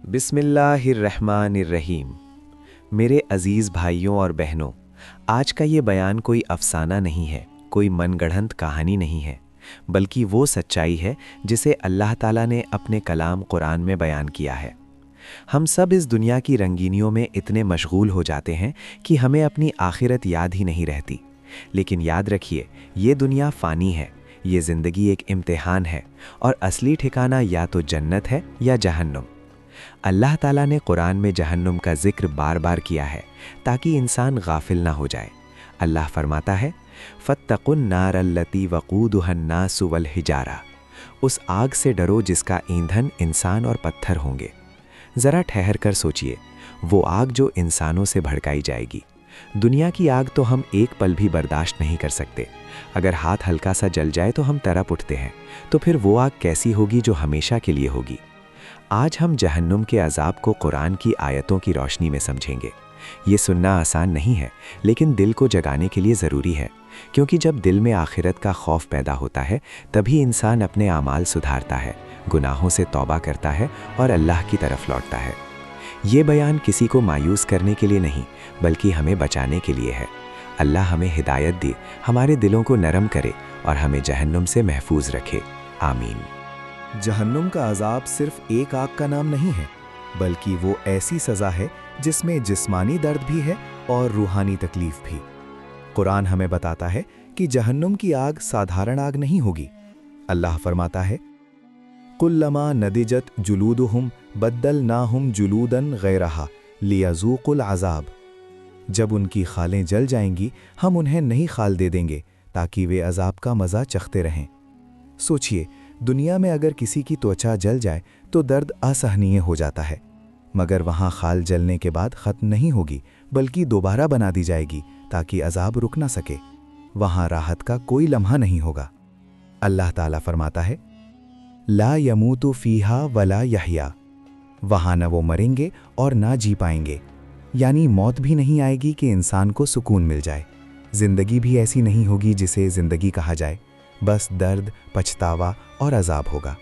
बिस्मिल्लाहिर्रहमानिर्रहीम। मेरे अज़ीज़ भाइयों और बहनों, आज का ये बयान कोई अफ़साना नहीं है, कोई मनगढ़ंत कहानी नहीं है, बल्कि वो सच्चाई है जिसे अल्लाह ताला ने अपने कलाम कुरान में बयान किया है। हम सब इस दुनिया की रंगीनियों में इतने मशगूल हो जाते हैं कि हमें अपनी आखिरत याद ही नहीं रहती। लेकिन याद रखिए, ये दुनिया फ़ानी है, ये ज़िंदगी एक इम्तिहान है और असली ठिकाना या तो जन्नत है या जहन्नुम। अल्लाह ताला ने कुरान में जहन्नुम का जिक्र बार बार किया है ताकि इंसान गाफिल ना हो जाए। अल्लाह फरमाता है, फत्तकुन नार अल्लती वक़ूदुहन नासु वल हिजारा, उस आग से डरो जिसका ईंधन इंसान और पत्थर होंगे। ज़रा ठहर कर सोचिए, वो आग जो इंसानों से भड़काई जाएगी। दुनिया की आग तो हम एक पल भी बर्दाश्त नहीं कर सकते। अगर हाथ हल्का सा जल जाए तो हम तड़प उठते हैं, तो फिर वो आग कैसी होगी जो हमेशा के लिए होगी। आज हम जहन्नुम के अजाब को कुरान की आयतों की रोशनी में समझेंगे। ये सुनना आसान नहीं है, लेकिन दिल को जगाने के लिए ज़रूरी है, क्योंकि जब दिल में आखिरत का खौफ पैदा होता है तभी इंसान अपने आमाल सुधारता है, गुनाहों से तौबा करता है और अल्लाह की तरफ लौटता है। ये बयान किसी को मायूस करने के लिए नहीं, बल्कि हमें बचाने के लिए है। अल्लाह हमें हिदायत दे, हमारे दिलों को नरम करे और हमें जहन्नुम से महफूज रखे। आमीन। जहन्नुम का अजाब सिर्फ एक आग का नाम नहीं है, बल्कि वो ऐसी सज़ा है जिसमें जिस्मानी दर्द भी है और रूहानी तकलीफ भी। कुरान हमें बताता है कि जहन्नुम की आग साधारण आग नहीं होगी। अल्लाह फरमाता है, कुल्लमा नदिजत जुलूदुहुम बद्दलनाहुम जुलूदन गैरहा लियज़ूक़ुल अज़ाब। जब उनकी खालें जल जाएंगी, हम उन्हें नई खाल दे देंगे ताकि वे अजाब का मज़ा चखते रहें। सोचिए, दुनिया में अगर किसी की त्वचा जल जाए तो दर्द असहनीय हो जाता है, मगर वहाँ खाल जलने के बाद ख़त्म नहीं होगी, बल्कि दोबारा बना दी जाएगी ताकि अजाब रुक ना सके। वहाँ राहत का कोई लम्हा नहीं होगा। अल्लाह ताला फरमाता है, ला यमूतु फ़ीहा वला यहया, वहाँ न वो मरेंगे और ना जी पाएंगे, यानी मौत भी नहीं आएगी कि इंसान को सुकून मिल जाए। ज़िंदगी भी ऐसी नहीं होगी जिसे ज़िंदगी कहा जाए, बस दर्द, पछतावा और अजाब होगा।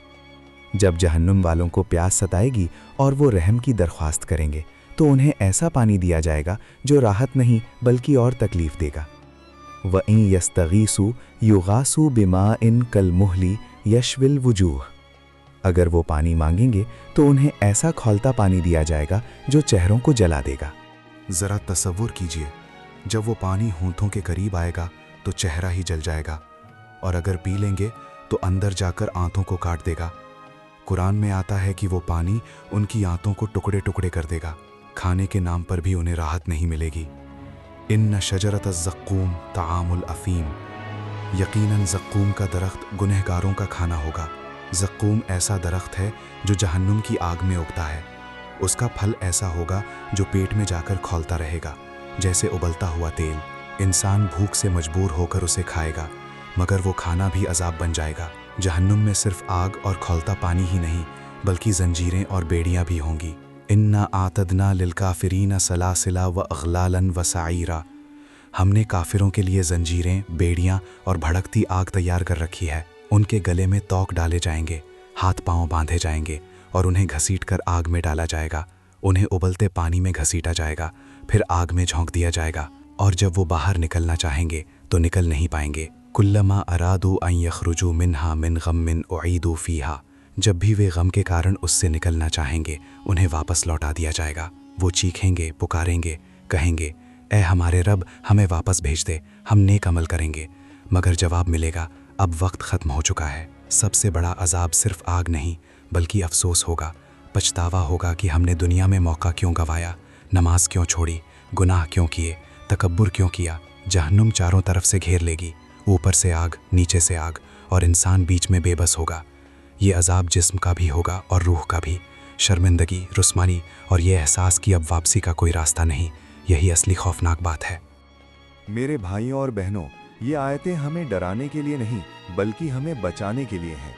जब जहन्नुम वालों को प्यास सताएगी और वो रहम की दरख्वास्त करेंगे, तो उन्हें ऐसा पानी दिया जाएगा जो राहत नहीं बल्कि और तकलीफ देगा। वइन यस्तगीसु युगासु बिमाइन कलमुहली यशविल वजूह, अगर वो पानी मांगेंगे तो उन्हें ऐसा खौलता पानी दिया जाएगा जो चेहरों को जला देगा। ज़रा तसव्वुर कीजिए, जब वो पानी होंठों के करीब आएगा तो चेहरा ही जल जाएगा, और अगर पी लेंगे तो अंदर जाकर आंतों को काट देगा। कुरान में आता है कि वो पानी उनकी आंतों को टुकड़े टुकड़े कर देगा। खाने के नाम पर भी उन्हें राहत नहीं मिलेगी। इन्न शजरत ज़क्कूम तामुल अफ़ीम, यकीनन ज़क्कूम का दरख्त गुनहगारों का खाना होगा। ज़क्कूम ऐसा दरख्त है जो जहन्नुम की आग में उगता है। उसका फल ऐसा होगा जो पेट में जाकर खौलता रहेगा, जैसे उबलता हुआ तेल। इंसान भूख से मजबूर होकर उसे खाएगा, मगर वो खाना भी अजाब बन जाएगा। जहन्नुम में सिर्फ आग और खौलता पानी ही नहीं, बल्कि जंजीरें और बेड़ियां भी होंगी। इन्ना आतदना लिलकाफिरीन सलासिला व अगलालन व साईरा, हमने काफिरों के लिए जंजीरें, बेड़ियां और भड़कती आग तैयार कर रखी है। उनके गले में तौक डाले जाएंगे, हाथ पांव बांधे जाएंगे और उन्हें घसीट कर आग में डाला जाएगा। उन्हें उबलते पानी में घसीटा जाएगा, फिर आग में झोंक दिया जाएगा, और जब वो बाहर निकलना चाहेंगे तो निकल नहीं पाएंगे। कुल्लमा अरादू अन यखरुजू मिन्हा मिन गम्मिन उईदू फ़ीहा, जब भी वे गम के कारण उससे निकलना चाहेंगे उन्हें वापस लौटा दिया जाएगा। वो चीखेंगे, पुकारेंगे, कहेंगे, ए हमारे रब, हमें वापस भेज दे, हम नेक अमल करेंगे। मगर जवाब मिलेगा, अब वक्त ख़त्म हो चुका है। सबसे बड़ा अजाब सिर्फ आग नहीं, बल्कि अफसोस होगा, पछतावा होगा कि हमने दुनिया में मौका क्यों गंवाया, नमाज क्यों छोड़ी, गुनाह क्यों किए, तकब्बुर क्यों किया। जहन्नुम चारों तरफ से घेर लेगी, ऊपर से आग, नीचे से आग, और इंसान बीच में बेबस होगा। ये अजाब जिस्म का भी होगा और रूह का भी। शर्मिंदगी, रुस्वानी और ये एहसास कि अब वापसी का कोई रास्ता नहीं, यही असली खौफनाक बात है। मेरे भाइयों और बहनों, ये आयतें हमें डराने के लिए नहीं, बल्कि हमें बचाने के लिए हैं।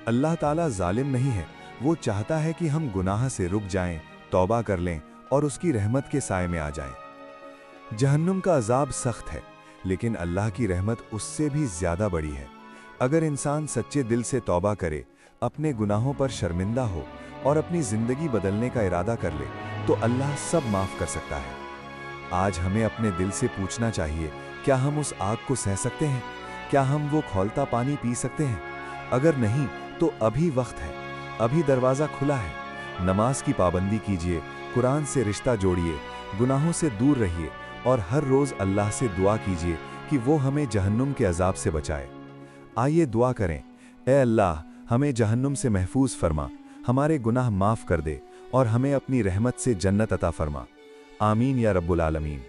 अल्लाह ताला जालिम नहीं है, वो चाहता है कि हम गुनाह से रुक जाएं, तौबा कर लें और उसकी रहमत के साए में आ जाएं। जहन्नुम का अजाब सख्त है, लेकिन अल्लाह की रहमत उससे भी ज़्यादा बड़ी है। अगर इंसान सच्चे दिल से तौबा करे, अपने गुनाहों पर शर्मिंदा हो और अपनी ज़िंदगी बदलने का इरादा कर ले तो अल्लाह सब माफ़ कर सकता है। आज हमें अपने दिल से पूछना चाहिए, क्या हम उस आग को सह सकते हैं? क्या हम वो खौलता पानी पी सकते हैं? अगर नहीं तो अभी वक्त है, अभी दरवाज़ा खुला है। नमाज की पाबंदी कीजिए, कुरान से रिश्ता जोड़िए, गुनाहों से दूर रहिए और हर रोज़ अल्लाह से दुआ कीजिए कि वो हमें जहन्नुम के अजाब से बचाए। आइए दुआ करें, ए अल्लाह हमें जहन्नुम से महफूज फरमा, हमारे गुनाह माफ़ कर दे और हमें अपनी रहमत से जन्नत अता फरमा। आमीन या रब्बुल आलमीन।